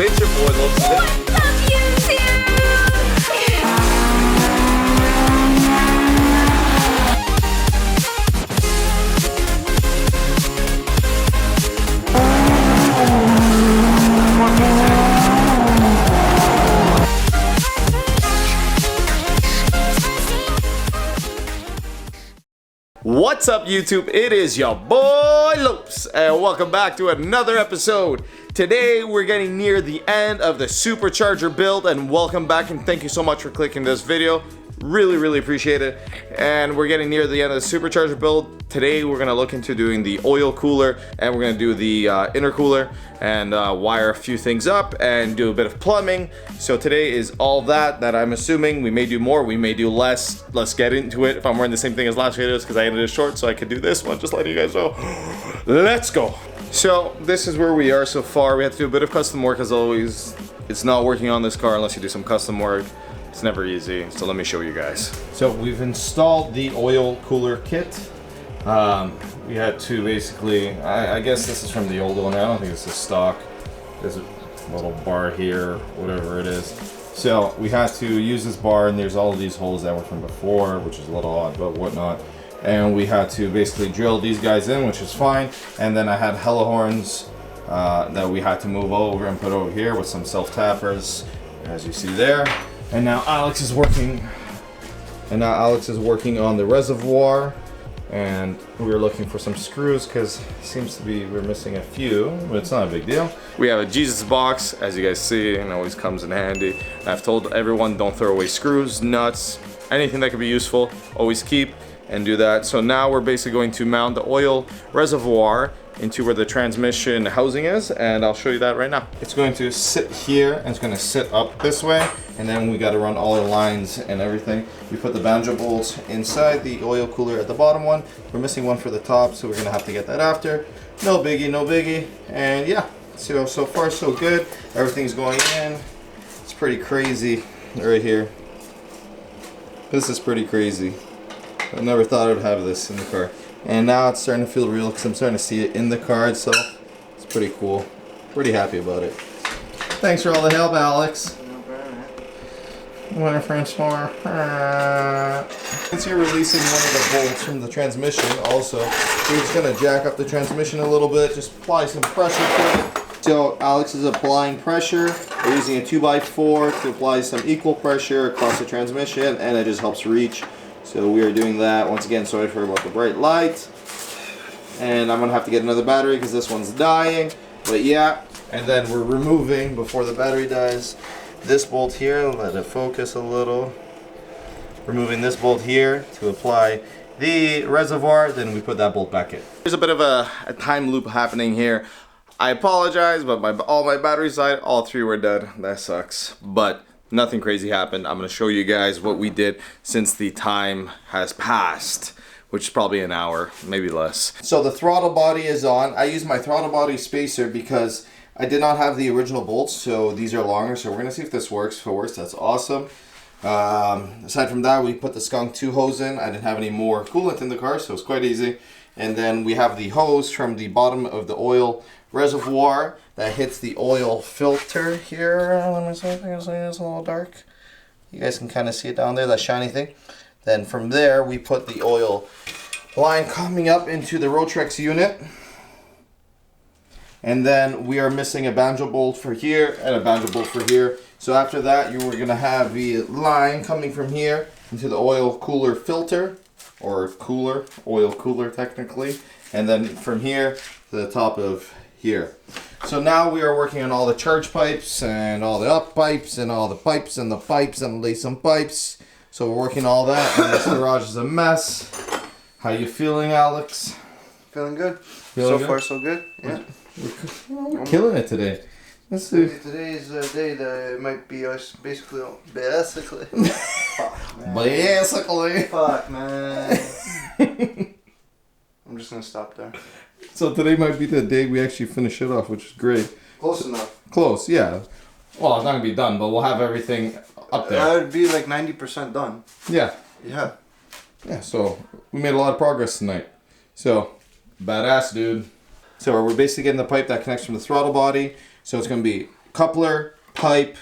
It's your boy Lowpes. What's up, YouTube? What's up, YouTube? It is your boy Lowpes, and welcome back to another episode. Today we're getting near the end of the Supercharger build, and welcome back, and thank you so much for clicking this video. Really appreciate it. And we're getting near the end of the Supercharger build. Today we're gonna look into doing the oil cooler, and we're gonna do the intercooler and wire a few things up and do a bit of plumbing. So today is all that I'm assuming. We may do more, we may do less. Let's get into it. If I'm wearing the same thing as last videos, because I ended it short so I could do this one, just letting you guys know. Let's go. So this is where we are so far. We have to do a bit of custom work as always. It's not working on this car unless you do some custom work. It's never easy, so let me show you guys. So we've installed the oil cooler kit. We had to basically, I guess this is from the old one. I don't think this is stock. There's a little bar here, whatever it is. So we had to use this bar, and there's all of these holes that were from before, which is a little odd, but whatnot. And we had to basically drill these guys in, which is fine. And then I had hella horns that we had to move over and put over here with some self-tappers, as you see there. And now Alex is working on the reservoir, and we were looking for some screws because it seems to be we're missing a few, but it's not a big deal. We have a Jesus box, as you guys see, and always comes in handy. I've told everyone, don't throw away screws, nuts, anything that could be useful, always keep and do that. So now we're basically going to mount the oil reservoir into where the transmission housing is, and I'll show you that right now. It's going to sit here, and it's going to sit up this way, and then we got to run all the lines and everything. We put the banjo bolts inside the oil cooler at the bottom one. We're missing one for the top, so we're going to have to get that after. No biggie. And yeah, so far so good. Everything's going in. It's pretty crazy right here. This is pretty crazy. I never thought I would have this in the car. And now it's starting to feel real because I'm starting to see it in the car itself. It's pretty cool. Pretty happy about it. Thanks for all the help, Alex. Winter French more. Since you're releasing one of the bolts from the transmission also, we're just going to jack up the transmission a little bit, just apply some pressure to it. So Alex is applying pressure. We're using a 2x4 to apply some equal pressure across the transmission, and it just helps reach. So we are doing that. Once again, sorry for about the bright light. And I'm gonna have to get another battery because this one's dying. But yeah, and then we're removing, before the battery dies, this bolt here. Let it focus a little. Removing this bolt here to apply the reservoir, then we put that bolt back in. There's a bit of a time loop happening here. I apologize, but all my batteries died. All three were dead. That sucks. But nothing crazy happened. I'm going to show you guys what we did since the time has passed, which is probably an hour, maybe less. So the throttle body is on. I used my throttle body spacer because I did not have the original bolts, so these are longer. So we're going to see if this works. If it works, that's awesome. Aside from that, we put the Skunk 2 hose in. I didn't have any more coolant in the car, so it's quite easy. And then we have the hose from the bottom of the oil reservoir that hits the oil filter here. Let me see if I can see it's a little dark. You guys can kind of see it down there, that shiny thing. Then from there, we put the oil line coming up into the Rotrex unit. And then we are missing a banjo bolt for here and a banjo bolt for here. So after that, you were going to have the line coming from here into the oil cooler filter, or cooler, oil cooler technically. And then from here to the top of here. So now we are working on all the charge pipes and all the up pipes and all the pipes and the pipes and lay some pipes. So we're working all that, and this garage is a mess. How you feeling, Alex? Feeling good. Feeling so good? far so good. Yeah. We're killing it today. Let's see. Today's a day that it might be us basically. Fuck, man. Basically. Fuck, man. I'm just gonna stop there. So today might be the day we actually finish it off, which is great. Close enough. Close, yeah. Well, it's not gonna be done, but we'll have everything up there. That would be like 90% done. Yeah. Yeah. Yeah, so we made a lot of progress tonight. So, badass, dude. So we're basically getting the pipe that connects from the throttle body. So it's going to be coupler, pipe,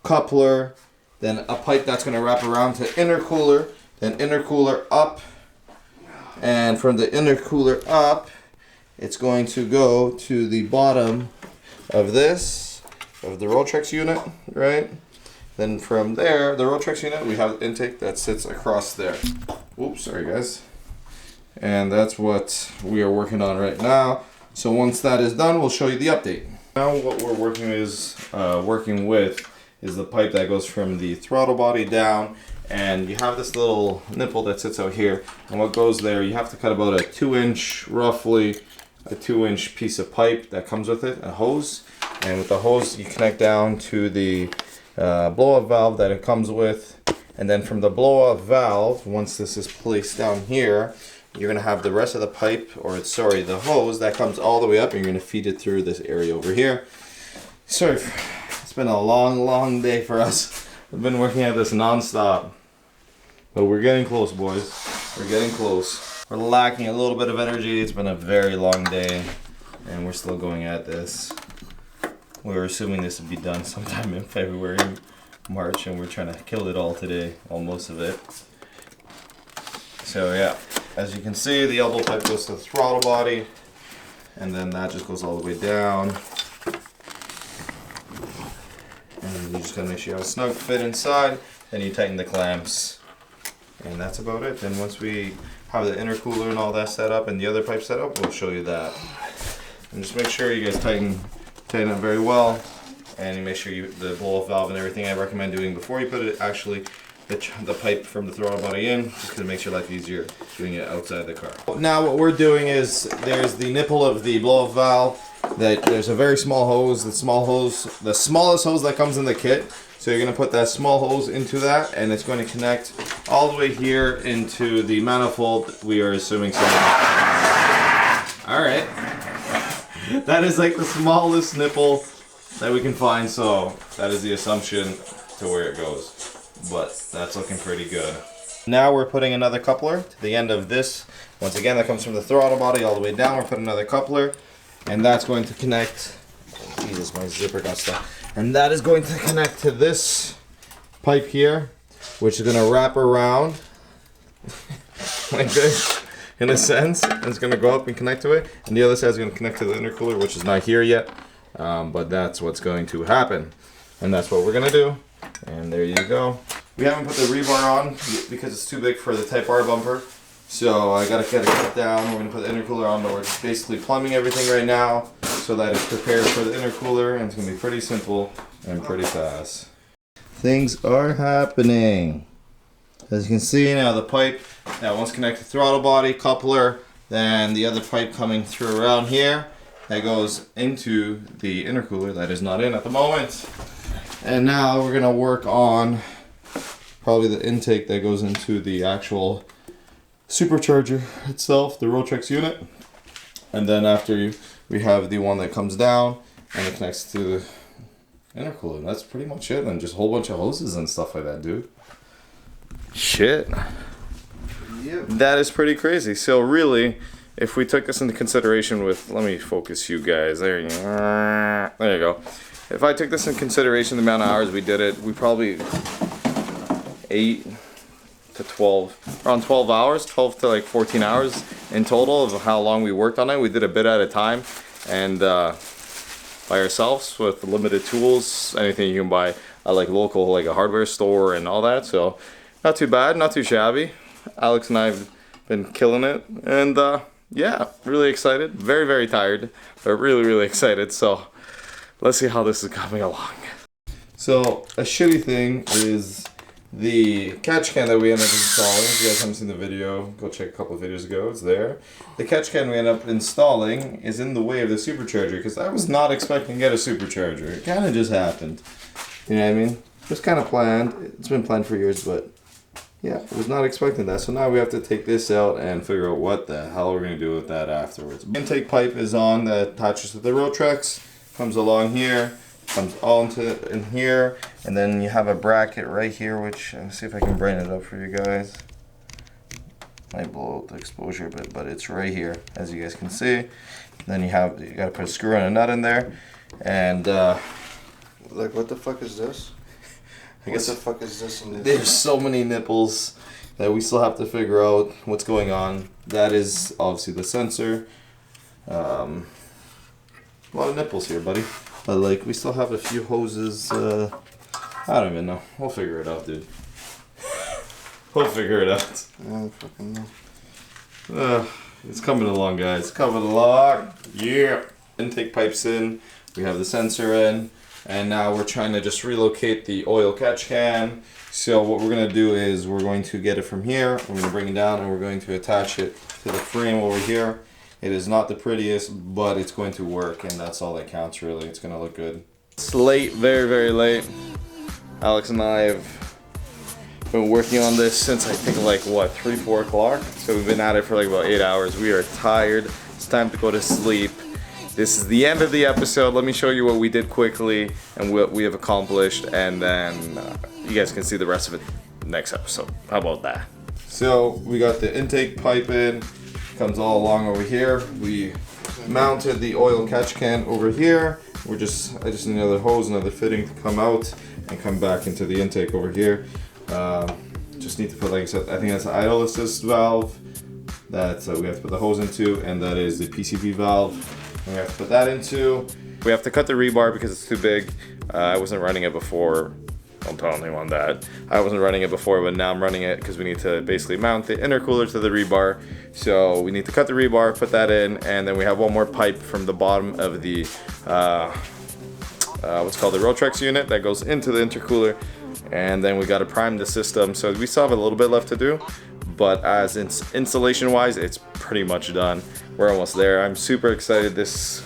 coupler, then a pipe that's going to wrap around to intercooler, then intercooler up, and from the intercooler up, it's going to go to the bottom of this, of the Roltrex unit, right? Then from there, the Roltrex unit, we have intake that sits across there. Oops, sorry guys. And that's what we are working on right now. So once that is done, we'll show you the update. Now what we're working with is the pipe that goes from the throttle body down, and you have this little nipple that sits out here, and what goes there, you have to cut about a 2-inch, roughly a 2-inch piece of pipe that comes with it, a hose, and with the hose you connect down to the blow-off valve that it comes with, and then from the blow-off valve, once this is placed down here, you're going to have the rest of the pipe, or sorry, the hose that comes all the way up, and you're going to feed it through this area over here. Sorry, it's been a long day for us. We've been working at this non-stop, but we're getting close, boys. We're getting close. We're lacking a little bit of energy. It's been a very long day, and we're still going at this. We were assuming this would be done sometime in February, March, and we're trying to kill it all today, most of it. So yeah, as you can see, the elbow pipe goes to the throttle body, and then that just goes all the way down. And you just gotta make sure you have a snug fit inside, then you tighten the clamps. And that's about it. Then once we have the intercooler and all that set up and the other pipe set up, we'll show you that. And just make sure you guys tighten it very well, and you make sure the blow-off valve and everything I recommend doing before you put it actually the pipe from the throttle body in, just because it makes your life easier doing it outside the car. Now what we're doing is there's the nipple of the blow-off valve. There's a very small hose, the smallest hose that comes in the kit. So you're going to put that small hose into that, and it's going to connect all the way here into the manifold. We are assuming so. Alright. That is like the smallest nipple that we can find, so that is the assumption to where it goes. But that's looking pretty good. Now we're putting another coupler to the end of this. Once again, that comes from the throttle body all the way down. We're putting another coupler, and that's going to connect. Jesus, my zipper got stuck. And that is going to connect to this pipe here, which is going to wrap around like this, in a sense. And it's going to go up and connect to it. And the other side is going to connect to the intercooler, which is not here yet. But that's what's going to happen. And that's what we're going to do. And there you go. We haven't put the rebar on because it's too big for the Type R bumper. So I gotta get it cut down. We're gonna put the intercooler on, but we're just basically plumbing everything right now so that it's prepared for the intercooler, and it's gonna be pretty simple and pretty fast. Things are happening. As you can see now, the pipe that once connected throttle body, coupler, then the other pipe coming through around here that goes into the intercooler that is not in at the moment. And now we're gonna work on probably the intake that goes into the actual supercharger itself, the Roltrex unit. And then after we have the one that comes down and it connects to the intercooler. That's pretty much it. And just a whole bunch of hoses and stuff like that, dude. Shit. Yep. That is pretty crazy. So really, if we took this into consideration with, let me focus you guys. There you go. If I took this in consideration, the amount of hours we did it, we probably 8 to 12, around 12 hours, 12 to like 14 hours in total of how long we worked on it. We did a bit at a time, and by ourselves with limited tools, anything you can buy at like local, like a hardware store and all that. So not too bad, not too shabby. Alex and I have been killing it, and yeah, really excited. Very, very tired, but really, really excited. So let's see how this is coming along. So a shitty thing is the catch can that we ended up installing. If you guys haven't seen the video, go check a couple of videos ago. It's there. The catch can we ended up installing is in the way of the supercharger, because I was not expecting to get a supercharger. It kind of just happened. You know what I mean? It was kind of planned. It's been planned for years, but yeah, I was not expecting that. So now we have to take this out and figure out what the hell we're going to do with that afterwards. Intake pipe is on that attaches to the Roltrex. Comes along here. Comes all in here, and then you have a bracket right here, which let's see if I can brighten it up for you guys. Might blow out the exposure a bit, but it's right here, as you guys can see. Then you gotta put a screw and a nut in there, and Like, what the fuck is this? I guess what the fuck is this and this? There's so many nipples that we still have to figure out what's going on. That is obviously the sensor. A lot of nipples here, buddy. But like, we still have a few hoses. I don't even know. We'll figure it out, dude. We'll figure it out. I don't fucking know. It's coming along, guys. It's coming along. Yeah. Intake pipes in. We have the sensor in. And now we're trying to just relocate the oil catch can. So what we're going to do is we're going to get it from here. We're going to bring it down and we're going to attach it to the frame over here. It is not the prettiest, but it's going to work, and that's all that counts, really. It's going to look good. It's late, very, very late. Alex and I have been working on this since I think like, what, 3, 4 o'clock? So we've been at it for like about 8 hours. We are tired. It's time to go to sleep. This is the end of the episode. Let me show you what we did quickly and what we have accomplished, and then you guys can see the rest of it next episode. How about that? So we got the intake pipe in. Comes all along over here. We mounted the oil catch can over here. I just need another hose, another fitting to come out and come back into the intake over here. Just need to put, like I said, I think that's the idle assist valve that we have to put the hose into, and that is the PCV valve. And we have to put that into. We have to cut the rebar because it's too big. I wasn't running it before. Don't tell anyone that. I wasn't running it before, but now I'm running it because we need to basically mount the intercooler to the rebar. So we need to cut the rebar, put that in, and then we have one more pipe from the bottom of the what's called the Rotrex unit that goes into the intercooler, and then we got to prime the system. So we still have a little bit left to do, but as installation wise, it's pretty much done. We're almost there. I'm super excited. This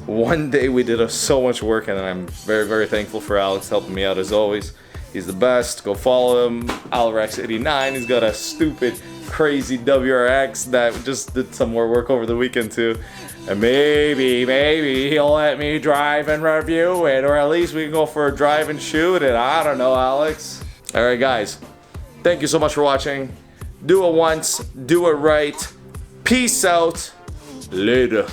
one day we did so much work, and I'm very, very thankful for Alex helping me out as always. He's the best. Go follow him, Alrex89. He's got a stupid, crazy WRX that just did some more work over the weekend too. And maybe he'll let me drive and review it, or at least we can go for a drive and shoot it. I don't know, Alex. All right, guys. Thank you so much for watching. Do it once, do it right. Peace out. Later.